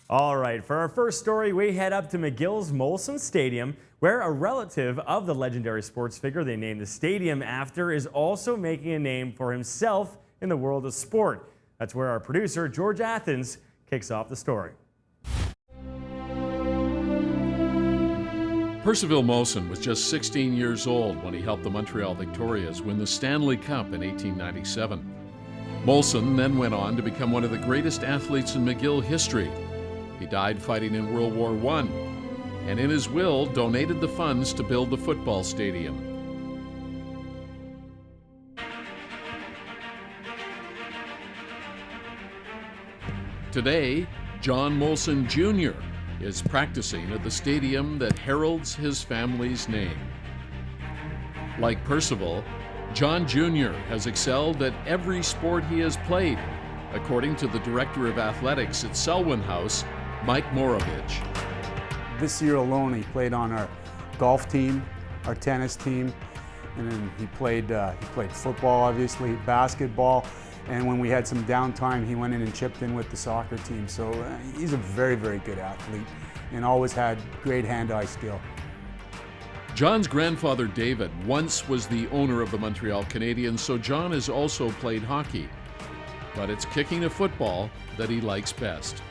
All right, for our first story, we head up to McGill's Molson Stadium, where a relative of the legendary sports figure they named the stadium after is also making a name for himself in the world of sport. That's where our producer, George Athens, kicks off the story. Percival Molson was just 16 years old when he helped the Montreal Victorias win the Stanley Cup in 1897. Molson then went on to become one of the greatest athletes in McGill history. He died fighting in World War I, and in his will donated the funds to build the football stadium. Today, John Molson Jr. is practicing at the stadium that heralds his family's name. Like Percival, John Jr. has excelled at every sport he has played, according to the director of athletics at Selwyn House, Mike Morovich. This year alone, he played on our golf team, our tennis team, and then he played football, obviously, basketball, and when we had some downtime, he went in and chipped in with the soccer team. So he's a very, very good athlete and always had great hand-eye skill. John's grandfather David once was the owner of the Montreal Canadiens, so John has also played hockey. But it's kicking a football that he likes best.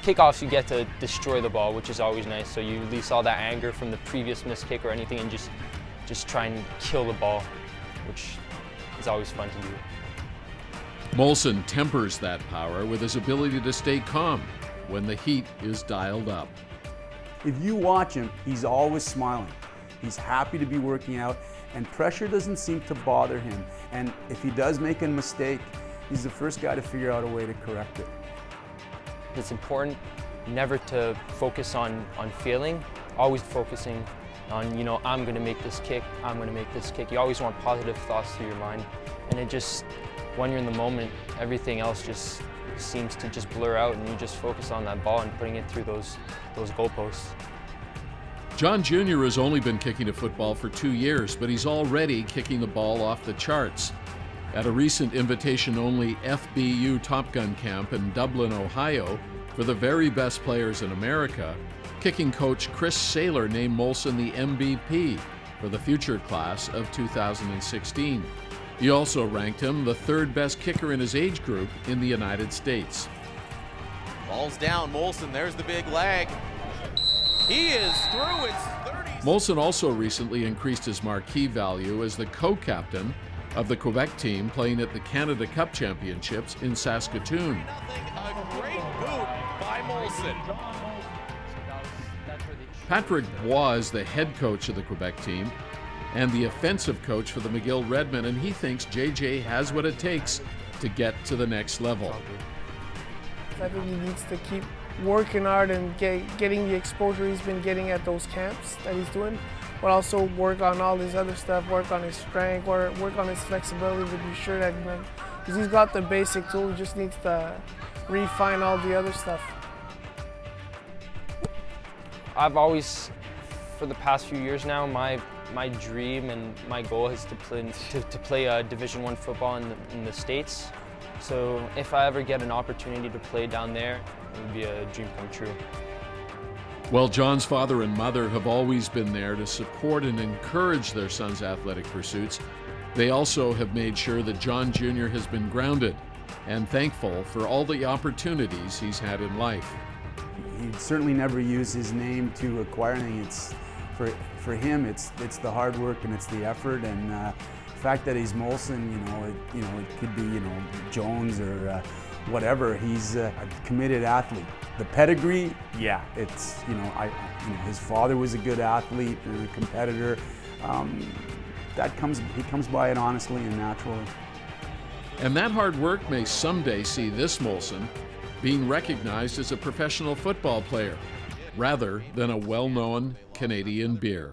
Kickoffs, you get to destroy the ball, which is always nice. So you release all that anger from the previous missed kick or anything and just try and kill the ball, which is always fun to do. Molson tempers that power with his ability to stay calm when the heat is dialed up. If you watch him, he's always smiling. He's happy to be working out, and pressure doesn't seem to bother him. And if he does make a mistake, he's the first guy to figure out a way to correct it. It's important never to focus on failing, always focusing on, I'm going to make this kick, I'm going to make this kick. You always want positive thoughts through your mind. And it just, when you're in the moment, everything else just seems to just blur out and you just focus on that ball and putting it through those goalposts. John Jr. has only been kicking a football for 2 years, but he's already kicking the ball off the charts. At a recent invitation-only FBU Top Gun camp in Dublin, Ohio, for the very best players in America, kicking coach Chris Saylor named Molson the MVP for the future class of 2016. He also ranked him the third best kicker in his age group in the United States. Ball's down, Molson, there's the big leg. He is through, it's 30. Molson also recently increased his marquee value as the co-captain of the Quebec team playing at the Canada Cup Championships in Saskatoon. A great boot by Molson. Patrick Bois is the head coach of the Quebec team and the offensive coach for the McGill Redmen, and he thinks JJ has what it takes to get to the next level. I think he needs to keep working hard and getting the exposure he's been getting at those camps that he's doing, but also work on all this other stuff, work on his strength, work on his flexibility to be sure that, because he's got the basic tool, he just needs to refine all the other stuff. I've always, for the past few years now, my dream and my goal is to play Division I football in the States. So if I ever get an opportunity to play down there, it would be a dream come true. Well, John's father and mother have always been there to support and encourage their son's athletic pursuits. They also have made sure that John Jr. has been grounded and thankful for all the opportunities he's had in life. He'd certainly never use his name to acquire anything. It's for him, it's the hard work and it's the effort, and the fact that he's Molson, it could be Jones or whatever. He's a committed athlete. The pedigree, yeah, it's his father was a good athlete and a competitor. He comes by it honestly and naturally. And that hard work may someday see this Molson being recognized as a professional football player rather than a well-known Canadian beer.